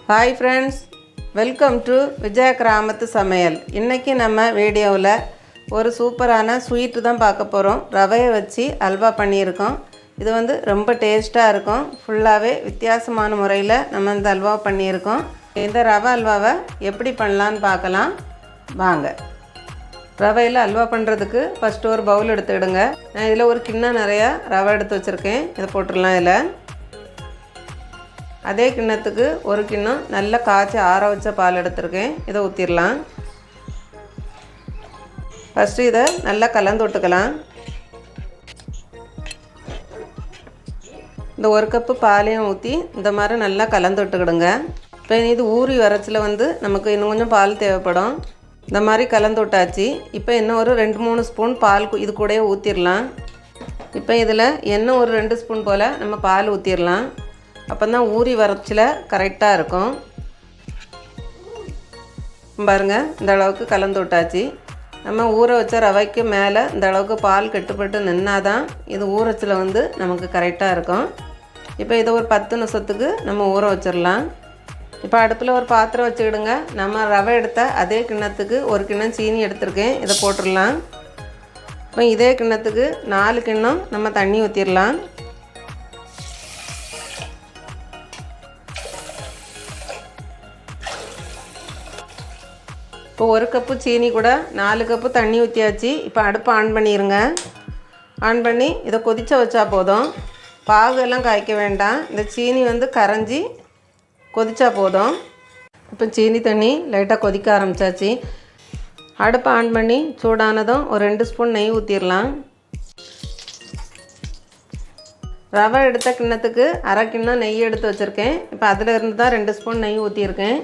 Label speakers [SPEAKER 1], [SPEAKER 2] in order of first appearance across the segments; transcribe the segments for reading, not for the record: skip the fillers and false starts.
[SPEAKER 1] Hi friends, welcome to Vijaya கிராமத்து சமையல். இன்றைக்கி நம்ம வீடியோவில் ஒரு சூப்பரான ஸ்வீட்டு தான் பார்க்க போகிறோம். ரவையை வச்சு அல்வா பண்ணியிருக்கோம். இது ரொம்ப டேஸ்ட்டாக இருக்கும். ஃபுல்லாகவே வித்தியாசமான முறையில் நம்ம இந்த அல்வா பண்ணியிருக்கோம். இந்த ரவை அல்வாவை எப்படி பண்ணலான்னு பார்க்கலாம் வாங்க. ரவையில் அல்வா பண்ணுறதுக்கு ஃபஸ்ட்டு ஒரு பவுல் எடுத்துக்கிடுங்க. நான் இதில் ஒரு கிண்ணம் நிறையா ரவை எடுத்து வச்சுருக்கேன். இதை போட்டுடலாம். இதில் அதே கிண்ணத்துக்கு ஒரு கிண்ணம் நல்லா காய்ச்சி ஆற வச்ச பால் எடுத்துருக்கேன். இதை ஊற்றிடலாம். ஃபஸ்ட்டு இதை நல்லா கலந்து விட்டுக்கலாம். இந்த ஒரு கப்பு பாலையும் ஊற்றி இந்த மாதிரி நல்லா கலந்து விட்டுக்கிடுங்க. இப்போ இது ஊறி வரச்சில் நமக்கு இன்னும் கொஞ்சம் பால் தேவைப்படும். இந்த மாதிரி கலந்து விட்டாச்சு. இப்போ இன்னும் ஒரு 2-3 ஸ்பூன் பால் இது கூடயே ஊற்றிடலாம். இப்போ இதில் இன்னும் ஒரு 2 ஸ்பூன் போல் நம்ம பால் ஊற்றிடலாம். அப்போ தான் ஊறி வரச்சில் கரெக்டாக இருக்கும். பாருங்கள், இந்த அளவுக்கு கலந்து விட்டாச்சு. நம்ம ஊற வச்ச ரவைக்கு மேலே இந்த அளவுக்கு பால் கெட்டுப்பட்டு நின்னா தான் இது ஊறச்சில் நமக்கு கரெக்டாக இருக்கும். இப்போ இதை ஒரு 10 நிமிஷத்துக்கு நம்ம ஊற வச்சிடலாம். இப்போ அடுப்பில் ஒரு பாத்திரம் வச்சுக்கிடுங்க. நம்ம ரவை எடுத்த அதே கிண்ணத்துக்கு ஒரு கிண்ணம் சீனி எடுத்துருக்கேன். இதை போட்டுடலாம். இப்போ இதே கிண்ணத்துக்கு 4 கிண்ணம் நம்ம தண்ணி ஊற்றிடலாம். இப்போ ஒரு கப்பு சீனி கூட 4 கப்பு தண்ணி ஊற்றியாச்சு. இப்போ அடுப்பை ஆன் பண்ணிடுங்க. ஆன் பண்ணி இதை கொதிச்ச வச்சா போதும். பாகெல்லாம் காய்க்க வேண்டாம். இந்த சீனி கரைஞ்சி கொதிச்சா போதும். இப்போ சீனி தண்ணி லைட்டாக கொதிக்க ஆரம்பித்தாச்சு. அடுப்பை ஆன் பண்ணி சூடானதும் ஒரு 2 ஸ்பூன் நெய் ஊற்றிடலாம். ரவை எடுத்த கிண்ணத்துக்கு அரை கிண்ணம் நெய் எடுத்து வச்சுருக்கேன். இப்போ அதில் இருந்து தான் 2 ஸ்பூன் நெய் ஊற்றியிருக்கேன்.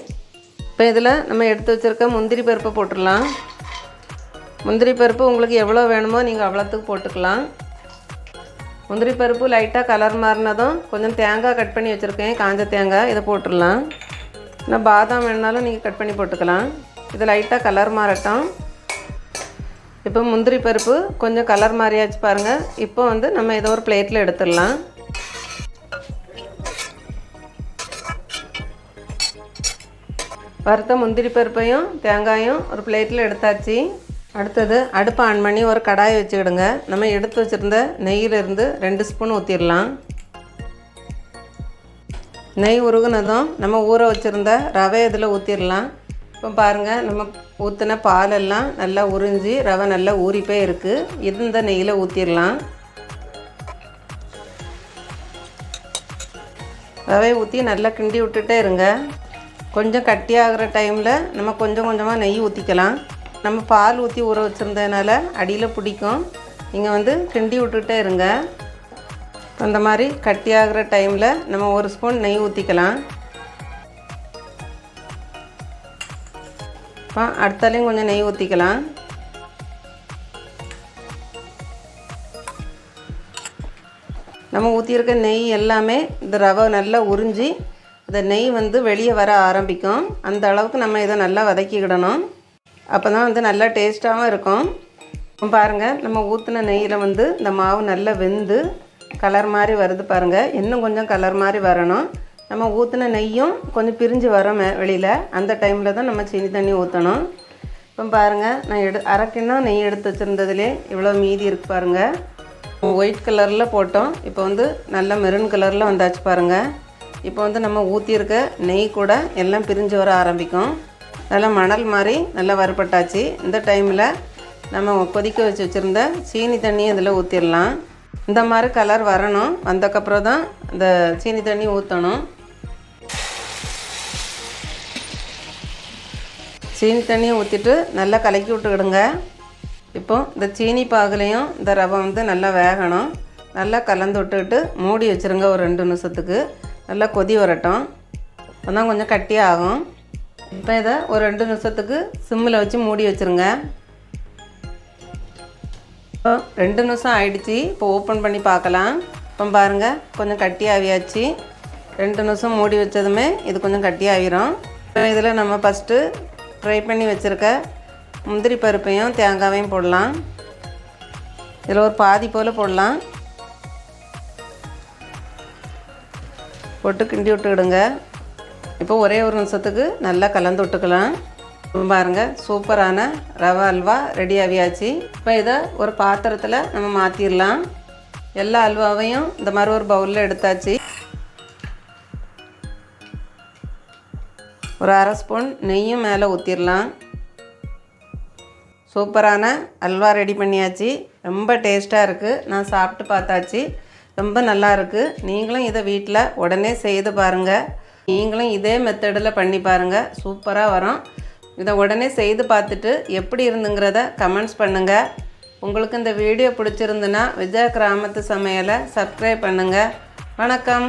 [SPEAKER 1] இப்போ இதில் நம்ம எடுத்து வச்சுருக்க முந்திரி பருப்பை போட்டுடலாம். முந்திரி பருப்பு உங்களுக்கு எவ்வளோ வேணுமோ நீங்கள் அவ்வளோத்துக்கு போட்டுக்கலாம். முந்திரி பருப்பு லைட்டாக கலர் மாறினதும் கொஞ்சம் தேங்காய் கட் பண்ணி வச்சுருக்கேன், காஞ்ச தேங்காய். இதை போட்டுடலாம். இன்னும் பாதாம் வேணுனாலும் நீங்கள் கட் பண்ணி போட்டுக்கலாம். இது லைட்டாக கலர் மாறட்டும். இப்போ முந்திரி பருப்பு கொஞ்சம் கலர் மாறியாச்சு பாருங்கள். இப்போ நம்ம இதை ஒரு பிளேட்டில் எடுத்துடலாம். வறுத்த முந்திரி பருப்பையும் தேங்காயும் ஒரு பிளேட்டில் எடுத்தாச்சு. அடுத்தது அடுப்பை ஆன் பண்ணி ஒரு கடாயை வச்சுக்கிடுங்க. நம்ம எடுத்து வச்சுருந்த நெய்யிலிருந்து 2 ஸ்பூன் ஊற்றிடலாம். நெய் உருகுனதும் நம்ம ஊற வச்சுருந்த ரவை இதில் ஊற்றிடலாம். இப்போ பாருங்கள், நம்ம ஊற்றின பாலெல்லாம் நல்லா உறிஞ்சி ரவை நல்லா ஊறி போய் இருக்குது. இது இந்த நெய்யில் ஊற்றிடலாம். ரவை ஊற்றி நல்லா கிண்டி விட்டுட்டே இருங்க. கொஞ்சம் கட்டியாகிற டைமில் நம்ம கொஞ்சம் கொஞ்சமாக நெய் ஊற்றிக்கலாம். நம்ம பால் ஊற்றி ஊற வச்சுருந்ததுனால அடியில் பிடிக்கும். நீங்கள் கிண்டி விட்டுட்டே இருங்க. அந்த மாதிரி கட்டியாகிற டைமில் நம்ம 1 ஸ்பூன் நெய் ஊற்றிக்கலாம். இப்போ அடுத்தாலையும் கொஞ்சம் நெய் ஊற்றிக்கலாம். நம்ம ஊற்றியிருக்க நெய் எல்லாமே இந்த ரவை நல்லா உறிஞ்சி இந்த நெய் வெளியே வர ஆரம்பிக்கும். அந்த அளவுக்கு நம்ம இதை நல்லா வதக்கிக்கிடணும். அப்போ தான் நல்லா டேஸ்ட்டாகவும் இருக்கும். பாருங்கள், நம்ம ஊற்றின நெய்யில் இந்த மாவு நல்லா வெந்து கலர் மாதிரி வருது பாருங்கள். இன்னும் கொஞ்சம் கலர் மாதிரி வரணும். நம்ம ஊற்றின நெய்யும் கொஞ்சம் பிரிஞ்சு வரோம் வெளியில். அந்த டைமில் தான் நம்ம சீனி தண்ணி ஊற்றணும். இப்போ பாருங்கள், நான் அரை கிண்ணம் நெய் எடுத்து வச்சுருந்ததுலே இவ்வளோ மீதி இருக்குது பாருங்கள். ஒயிட் கலரில் போட்டோம். இப்போ நல்லா மெரூன் கலரில் வந்தாச்சு பாருங்கள். இப்போ நம்ம ஊற்றியிருக்க நெய் கூட எல்லாம் பிரிஞ்சு வர ஆரம்பிக்கும். நல்லா மணல் மாதிரி நல்லா வறுபட்டாச்சு. இந்த டைமில் நம்ம கொதிக்க வச்சுருந்த சீனி தண்ணியை இதில் ஊற்றிடலாம். இந்த மாதிரி கலர் வரணும். வந்தக்கப்புறம் தான் இந்த சீனி தண்ணி ஊற்றணும். சீனி தண்ணியை ஊற்றிட்டு நல்லா கலக்கி விட்டுக்கிடுங்க. இப்போ இந்த சீனி பாகுலையும் இந்த ரவை நல்லா வேகணும். நல்லா கலந்து விட்டுக்கிட்டு மூடி வச்சுருங்க ஒரு 2 நிமிஷத்துக்கு. நல்லா கொதி வரட்டும். அப்போ தான் கொஞ்சம் கட்டியாக ஆகும். இப்போ இதை ஒரு 2 நிமிஷத்துக்கு சிம்மில் வச்சு மூடி வச்சுருங்க. இப்போ 2 நிமிஷம் ஆகிடுச்சி. இப்போ ஓப்பன் பண்ணி பார்க்கலாம். இப்போ பாருங்கள், கொஞ்சம் கட்டியாகியாச்சு. 2 நிமிஷம் மூடி வச்சதுமே இது கொஞ்சம் கட்டியாகிடும். இப்போ இதில் நம்ம ஃபஸ்ட்டு ஃப்ரை பண்ணி வச்சுருக்க முந்திரி பருப்பையும் தேங்காயையும் போடலாம். இதில் ஒரு பாதி போல் போடலாம். போட்டு கிண்டி விட்டுக்கிடுங்க. இப்போ ஒரே ஒரு நிமிஷத்துக்கு நல்லா கலந்து விட்டுக்கலாம். பாருங்கள், சூப்பரான ரவை அல்வா ரெடி ஆகியாச்சு. இப்போ இதை ஒரு பாத்திரத்தில் நம்ம மாற்றிடலாம். எல்லா அல்வாவையும் இந்த மாதிரி ஒரு பவுலில் எடுத்தாச்சு. ஒரு அரை ஸ்பூன் நெய்யும் மேலே ஊற்றிடலாம். சூப்பரான அல்வா ரெடி பண்ணியாச்சு. ரொம்ப டேஸ்ட்டாக இருக்குது. நான் சாப்பிட்டு பார்த்தாச்சு, ரொம்ப நல்லா இருக்குது. நீங்களும் இதை வீட்டில் உடனே செய்து பாருங்கள். நீங்களும் இதே மெத்தடில் பண்ணி பாருங்கள், சூப்பராக வரும். இதை உடனே செய்து பார்த்துட்டு எப்படி இருந்துங்கிறத கமெண்ட்ஸ் பண்ணுங்கள். உங்களுக்கு இந்த வீடியோ பிடிச்சிருந்துன்னா விஜயா கிராமத்து சமையலை சப்ஸ்கிரைப் பண்ணுங்கள். வணக்கம்.